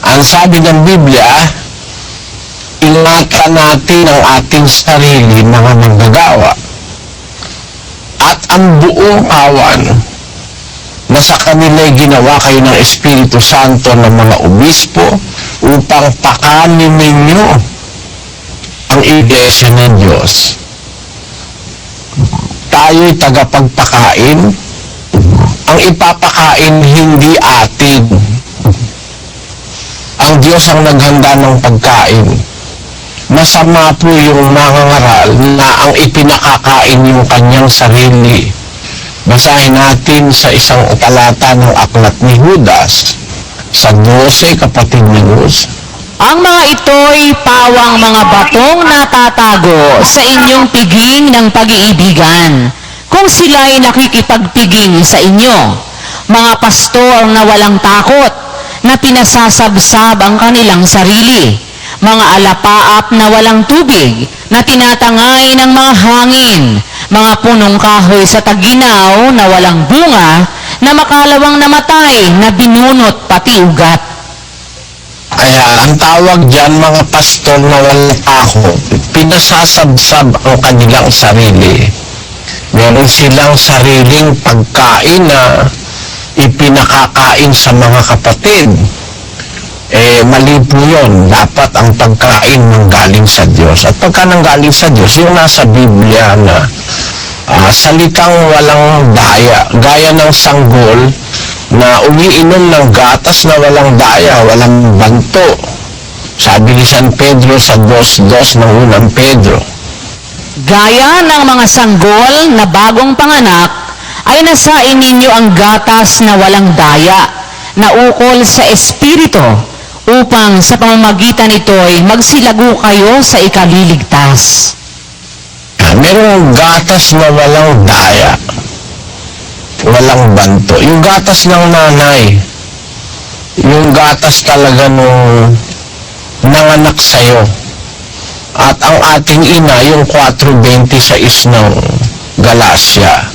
Ang sabi ng Biblia, ingatan natin ang ating sarili, mga manggagawa, at ang buong kawan na sa kanila'y ginawa kayo ng Espiritu Santo ng mga obispo upang pakanin ninyo ang Iglesia ng Diyos. Tayo'y tagapagpakain. Ang ipapakain hindi atin. Ang Diyos ang naghanda ng pagkain. Masama po yung nangangaral na ang ipinakakain yung kanyang sarili. Basahin natin sa isang talata ng aklat ni Judas, sa 12, kapatid ni Luz. Ang mga ito'y pawang mga batong natatago sa inyong piging ng pag-iibigan, kung sila'y nakikipagpiging sa inyo. Mga pastor na walang takot, na pinasasabsab ang kanilang sarili. Mga alapaap na walang tubig, na tinatangay ng mga hangin. Mga punong kahoy sa taginaw na walang bunga, na makalawang namatay, na binunot pati ugat. Kaya ang tawag dyan, mga pastor na walang takot, pinasasabsab ang kanilang sarili. Meron silang sariling pagkain na ipinakakain sa mga kapatid. Mali po yun. Dapat ang pagkain nanggaling sa Diyos. At pagka nanggaling sa Diyos, yung nasa Biblia na salitang walang daya, gaya ng sanggol na umiinom ng gatas na walang daya, walang banto. Sabi ni San Pedro sa 2:2 ng unang Pedro. Gaya ng mga sanggol na bagong panganak, ay nasain ninyo ang gatas na walang daya, na ukol sa Espiritu, upang sa pamamagitan nito'y magsilago kayo sa ikaliligtas. Merong gatas na walang daya, walang banto. Yung gatas ng nanay, yung gatas talaga nung nanganak sa'yo. At ang ating ina, yung 4:26 ng Galacia.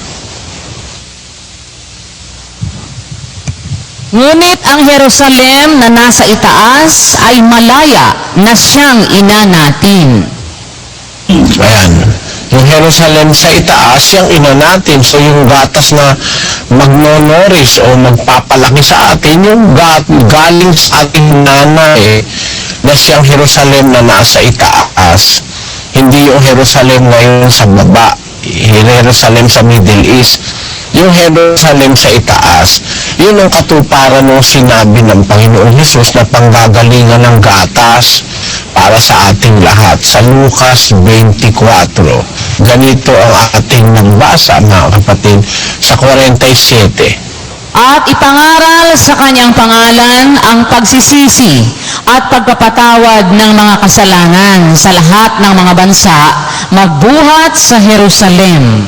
Ngunit ang Jerusalem na nasa itaas ay malaya na siyang ina natin. Ayan. Yung Jerusalem sa itaas, yung ina natin. So yung gatas na magnonourish o magpapalaki sa atin, yung galing sa ating nanay na siyang Jerusalem na nasa itaas. Hindi yung Jerusalem ngayon sa baba. Jerusalem sa Middle East. Yung Jerusalem sa itaas, yun ang katuparan ng sinabi ng Panginoon Hesus na panggagalingan ng gatas para sa ating lahat. Sa Lucas 24, ganito ang ating nabasa, mga kapatid, sa 47. At ipangaral sa kanyang pangalan ang pagsisisi at pagpapatawad ng mga kasalanan sa lahat ng mga bansa, magbuhat sa Jerusalem.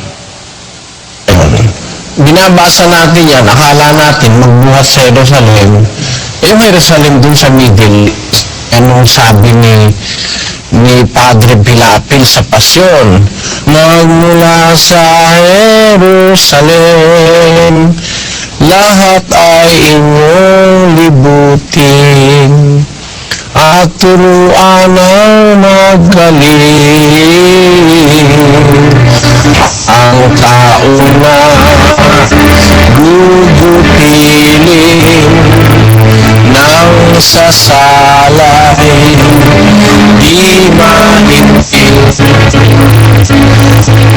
Binabasa natin yan, akala natin magbuhat sa Jerusalem. Yung Jerusalem dun sa Middle East, anong sabi ni Padre Pilapil sa Pasyon, magmula sa Jerusalem, lahat ay inyong libutin, at turuan ang magaling. Ang kauna gugupilin ng sasalay, di maintil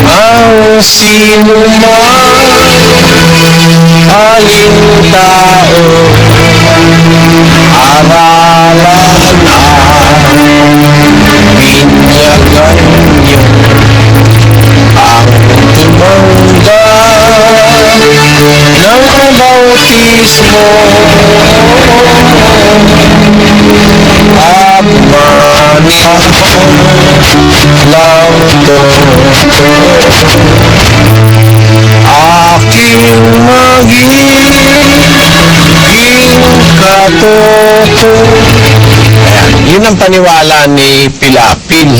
ang sinuman, aling tao, aralan binyagan niyo ang tumangga ng bautismo at manahon lang to aking magiging katoto. Ayan, yun ang paniwala ni Pilapil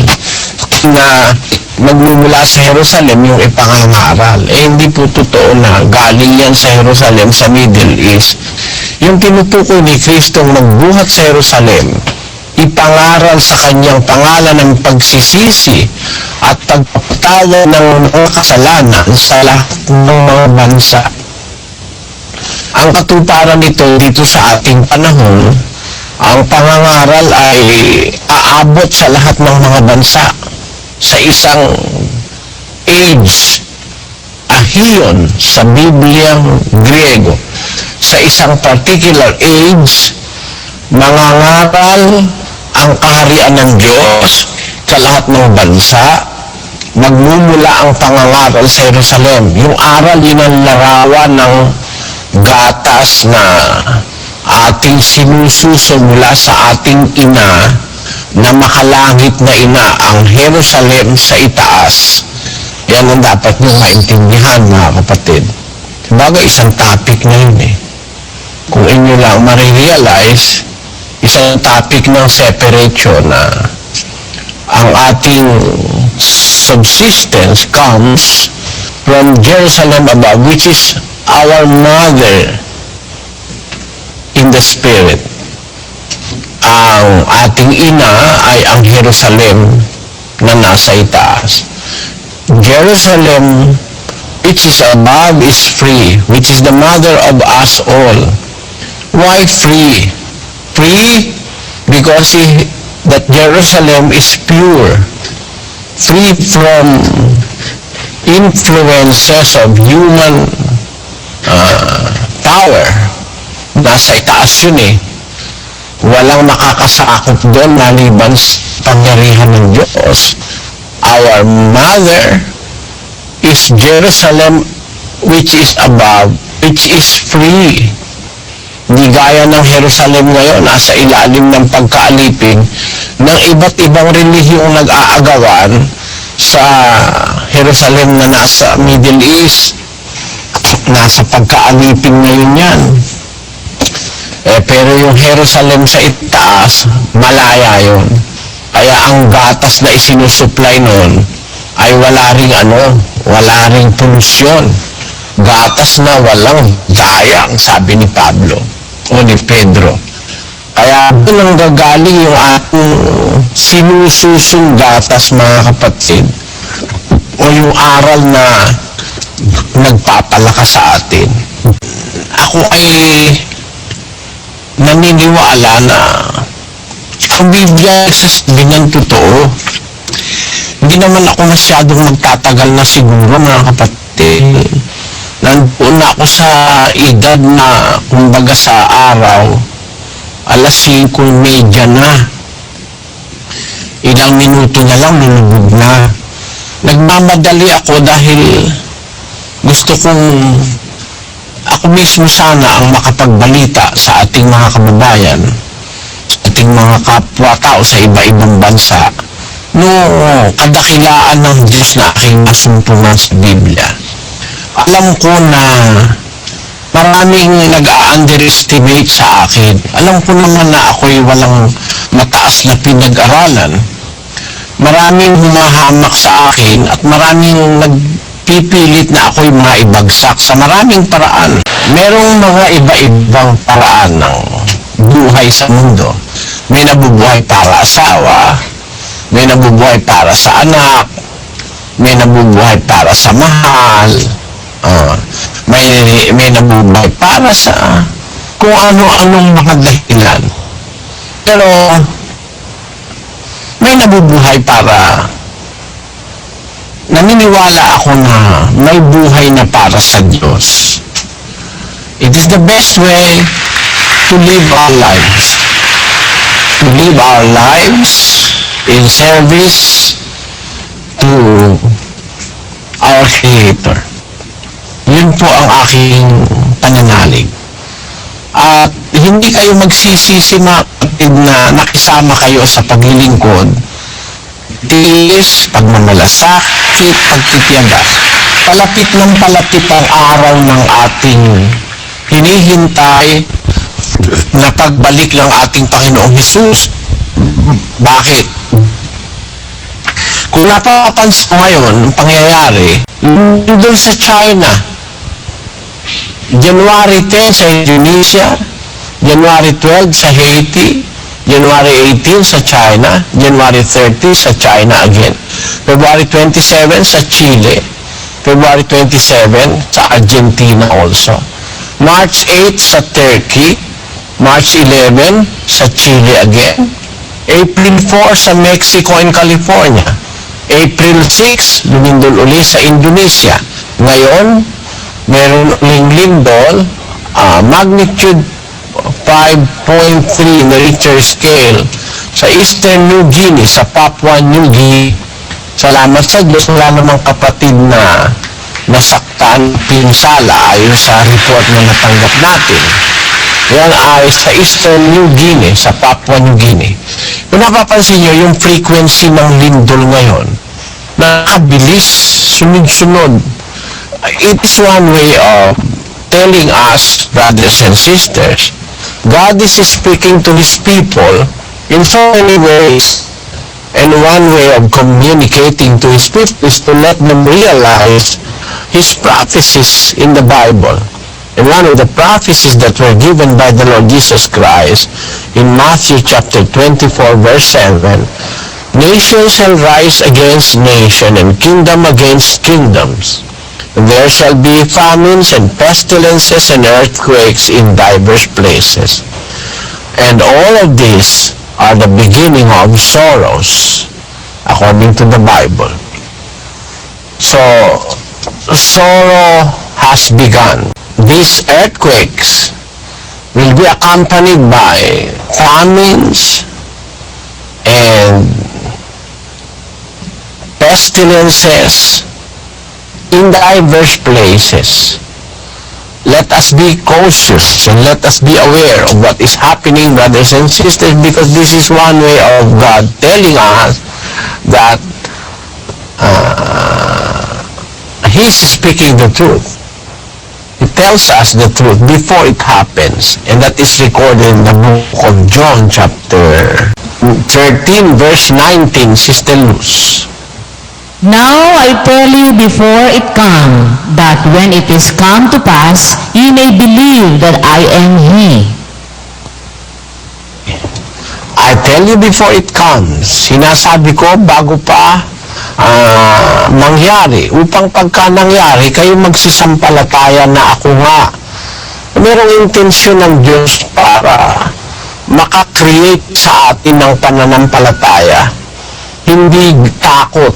na magmumula sa Jerusalem yung ipangangaral. Hindi po totoo na galing yan sa Jerusalem sa Middle East. yung tinutukoy ni Kristong magbuhat sa Jerusalem, ipangaral sa kanyang pangalan ng pagsisisi at pagpapatawa ng mga kasalanan sa lahat ng mga bansa. Ang katuparan nito dito sa ating panahon, ang pangangaral ay aabot sa lahat ng mga bansa sa isang age, ahion sa Bibliang Griego. Sa isang particular age, mangangaral ang kaharian ng Diyos sa lahat ng bansa. Magmumula ang pangangaral sa Jerusalem. Yung aral, yun ang larawan ng gatas na ating sinususo mula sa ating ina, na makalangit na ina, ang Jerusalem sa itaas. Yan ang dapat nyo maintindihan, mga kapatid. Bagay, isang topic na yun eh. Kung inyo lang marirealize, isang topic ng separation na ang ating subsistence comes from Jerusalem above, which is our mother in the spirit. Ang ating ina ay ang Jerusalem na nasa itaas. Jerusalem which is above is free, which is the mother of us all. Why free? Free because that Jerusalem is pure, free from influences of human power. Nasa itaas yun eh. Walang makakasakop doon maliban sa pangyarihan ng Diyos. Our mother is Jerusalem which is above, which is free. Di gaya ng Jerusalem ngayon, nasa ilalim ng pagkaalipin ng iba't ibang relihiyong nag-aagawan sa Jerusalem na nasa Middle East. Nasa pagkaalipin ngayon yan. Pero yung Jerusalem sa itaas, malaya yun. Kaya ang gatas na isinusupply nun ay wala ring polusyon. Gatas na walang dayang, sabi ni Pablo o ni Pedro. Kaya doon ang gagaling yung ating sinususong gatas, mga kapatid, o yung aral na nagpapalakas sa atin. Ako ay naniniwala na ang Biblia nagsasabi ng totoo. Hindi naman ako masyadong magtatagal na siguro, mga kapatid. Nandoon na ako sa edad na, kumbaga sa araw, 5:30 na. Ilang minuto na lang, nilubog na. Nagmamadali ako dahil gusto kong ako mismo sana ang makapagbalita sa ating mga kababayan, sa ating mga kapwa-tao sa iba-ibang bansa, no kadakilaan ng Diyos na aking nasumpungan sa Biblia. Alam ko na maraming nag-a-underestimate sa akin. Alam ko naman na ako'y walang mataas na pinag-aralan. Maraming humahamak sa akin at maraming nagpipilit na ako'y maibagsak sa maraming paraan. Merong mga iba-ibang paraan ng buhay sa mundo. May nabubuhay para asawa, may nabubuhay para sa anak, may nabubuhay para sa mahal, may nabubuhay para sa kung ano-anong mga dahilan. Pero may nabubuhay para naniniwala ako na may buhay na para sa Diyos. It is the best way to live our lives. To live our lives in service to our Creator. Yun po ang aking pananalig. At hindi kayo magsisisi, mga kapatid, na nakisama kayo sa paglilingkod. Tiis, pagmamalasakit, pagtitiyaga. Palapit ng palapit ang araw ng ating hinihintay na pagbalik ng ating Panginoong Hesus. Bakit? Kung napapansin ko ngayon, ang pangyayari, doon sa China, January 10 sa Indonesia, January 12 sa Haiti, January 18 sa China, January 30 sa China again, February 27 sa Chile, February 27 sa Argentina also, March 8 sa Turkey, March 11 sa Chile again, April 4 sa Mexico and California, April 6 lumindol uli sa Indonesia. Ngayon, meron uling lindol, magnitude 5.3 in the Richter scale sa Eastern New Guinea, sa Papua New Guinea. Salamat sa Diyos, wala namang kapatid na nasaktan, pinsala ayon sa report na natanggap natin. Yan ay sa Eastern New Guinea, sa Papua New Guinea. Kung napapansin nyo, yung frequency ng lindol ngayon, nakabilis, sunod-sunod. It is one way of telling us, brothers and sisters, God is speaking to His people in so many ways. And one way of communicating to His people is to let them realize His prophecies in the Bible. And one of the prophecies that were given by the Lord Jesus Christ in Matthew chapter 24 verse 7, nation shall rise against nation and kingdom against kingdoms. There shall be famines and pestilences and earthquakes in diverse places. And all of these are the beginning of sorrows, according to the Bible. So, sorrow has begun. These earthquakes will be accompanied by famines and pestilences in diverse places. Let us be cautious and let us be aware of what is happening, brothers and sisters, because this is one way of God telling us that He's speaking the truth. He tells us the truth before it happens, and that is recorded in the book of John chapter 13 verse 19, Sister Luz. Now I tell you before it come, that when it is come to pass, ye may believe that I am He. I tell you before it comes. Sinasabi ko bago pa mangyari. Upang pagka nangyari, kayo magsisampalataya na ako nga. Merong intensyon ng Diyos para makakreate sa atin ng pananampalataya. Hindi takot.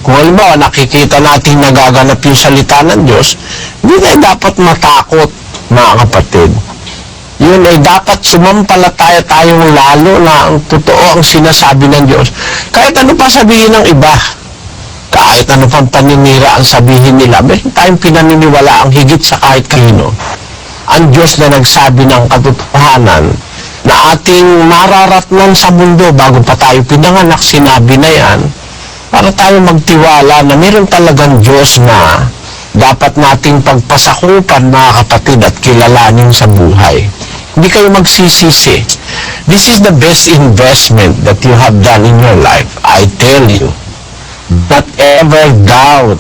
Kung halimbawa nakikita natin nagaganap yung salita ng Diyos, hindi tayo dapat matakot, mga kapatid. Yun ay dapat sumampalataya tayong lalo na ang totoo ang sinasabi ng Diyos. Kahit ano pa sabihin ng iba, kahit ano pang paninira ang sabihin nila, meron tayong pinaniniwala ang higit sa kahit kanino. Ang Diyos na nagsabi ng katotohanan na ating mararatnan sa mundo bago pa tayo pinanganak, sinabi na yan, para tayo magtiwala na meron talagang Diyos na dapat nating pagpasakupan, mga kapatid, at kilalanin sa buhay. Hindi kayo magsisisi. This is the best investment that you have done in your life. I tell you, not ever doubt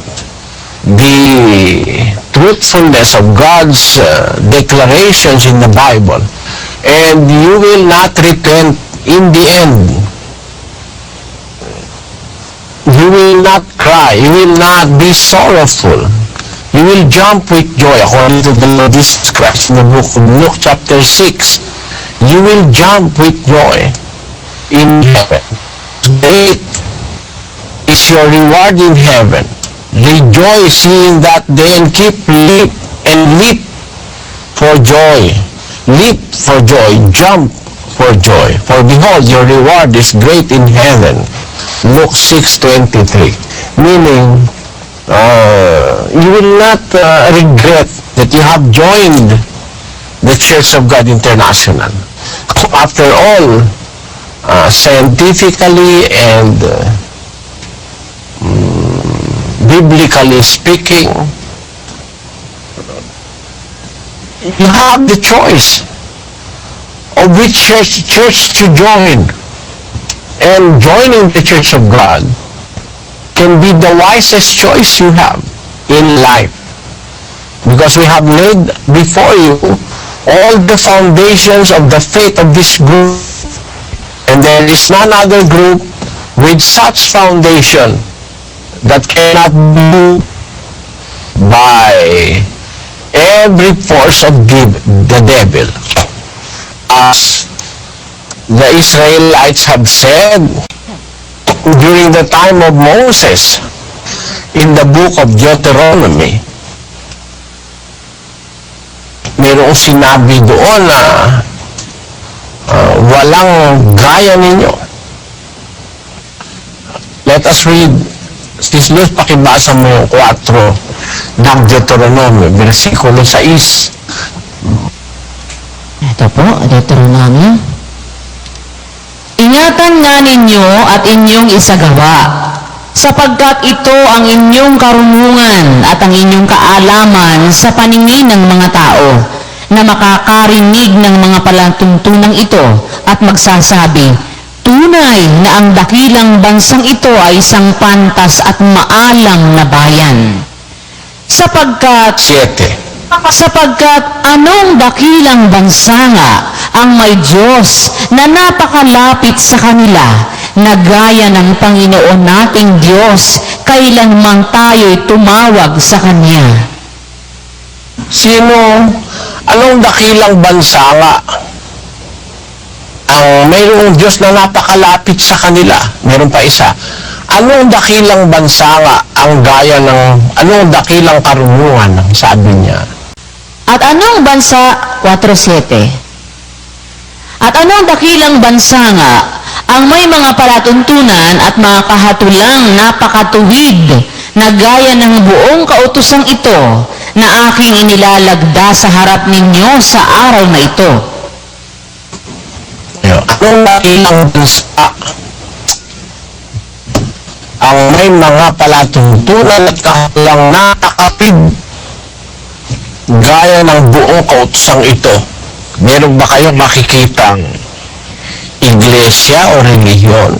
the truthfulness of God's declarations in the Bible, and you will not repent in the end. You will not cry. You will not be sorrowful. You will jump with joy, according to the Lord Jesus Christ in the book of Luke chapter 6. You will jump with joy in heaven. Great is your reward in heaven. Rejoice in that day and leap for joy. Leap for joy. Jump for joy. For behold, your reward is great in heaven. Luke 6:23. Meaning, you will not regret that you have joined the Church of God International. After all, scientifically and biblically speaking, you have the choice of which church to join. And joining the Church of God can be the wisest choice you have in life. Because we have laid before you all the foundations of the faith of this group, and there is none other group with such foundation that cannot be moved by every force of the devil. As the Israelites have said during the time of Moses in the book of Deuteronomy, mayroong sinabi doon na walang gaya ninyo. Let us read. Sis Luz, pakibasa mo yung 4 ng Deuteronomy, versikulo 6. Ito po, Deuteronomy. Ingatan nga ninyo at inyong isagawa, sapagkat ito ang inyong karunungan at ang inyong kaalaman sa paningin ng mga tao, na makakarinig ng mga palatuntunang ito at magsasabi, tunay na ang dakilang bansang ito ay isang pantas at maalang na bayan. Sapagkat 7. anong dakilang bansa nga ang may Diyos na napakalapit sa kanila, na gaya ng Panginoon nating Diyos, kailanman tayo'y tumawag sa Kanya. Anong dakilang bansa nga ang mayroong Diyos na napakalapit sa kanila? Meron pa isa. Anong dakilang bansa nga ang gaya ng, anong dakilang karunungan, sabi niya? At anong bansa, 4:7. At anong dakilang bansa nga ang may mga palatuntunan at mga kahatulang napakatuwid, na gaya ng buong kautosang ito na aking inilalagda sa harap ninyo sa araw na ito. Anong dakilang bansa ang may mga palatuntunan at kahatulang napakatuwid, gaya ng buong kautosang ito? Meron ba kayong makikitang iglesia o relihiyon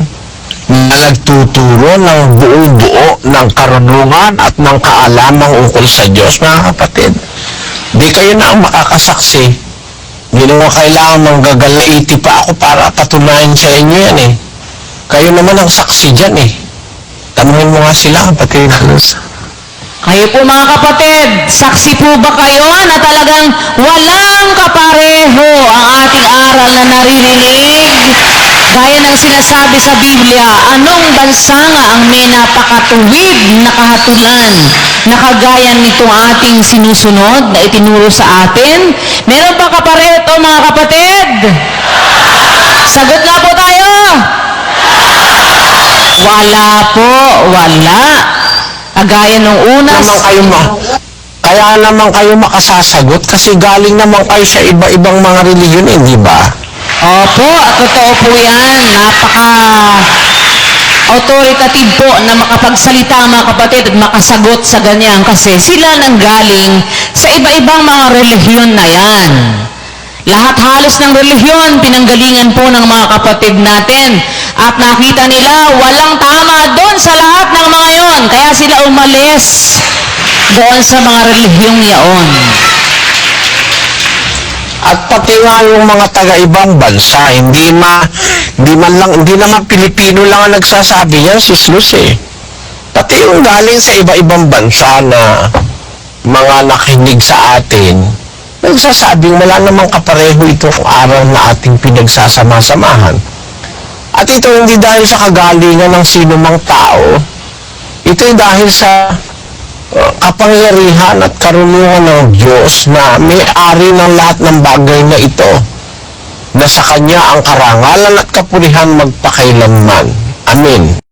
na nagtuturo ng buong buo ng karunungan at ng kaalamang ukol sa Diyos, mga kapatid? Di kayo na ang makakasaksi. Hindi naman kailangan manggagalaiti pa ako para patunayan sa inyo yan eh. Kayo naman ang saksi dyan eh. Tanungin mo nga sila, kapatid. Kayo po mga kapatid, saksi po ba kayo na talagang walang kapareho ang ating aral na naririnig? Gaya ng sinasabi sa Biblia, anong bansa nga ang may napakatuwid na kahatulan na kagaya nitong ating sinusunod na itinuro sa atin? Meron ba kapareho ito mga kapatid? Sagot nga po tayo! Wala po, wala. Kagaya nung una. Kaya naman kayo makasasagot kasi galing naman kayo sa iba-ibang mga relihiyon, di ba? Opo, at totoo po yan. Napaka-authoritative po na makapagsalita mga kapatid at makasagot sa ganyan kasi sila nanggaling sa iba-ibang mga relihiyon na yan. Lahat halos ng relihiyon, pinanggalingan po ng mga kapatid natin. At nakita nila, walang tama doon sa lahat ng mga yon. Kaya sila umalis doon sa mga relihiyong yaon. At pati nga yung mga taga-ibang bansa, hindi naman Pilipino lang ang nagsasabi yan, Sis Luz eh. Pati yung galing sa iba-ibang bansa na mga nakinig sa atin, nagsasabing wala namang kapareho itong aral na ating pinagsasama-samahan. At ito hindi dahil sa kagalingan ng sino mang tao, ito dahil sa kapangyarihan at karunungan ng Diyos na may-ari ng lahat ng bagay na ito, na sa Kanya ang karangalan at kapurihan magpakailanman. Amen.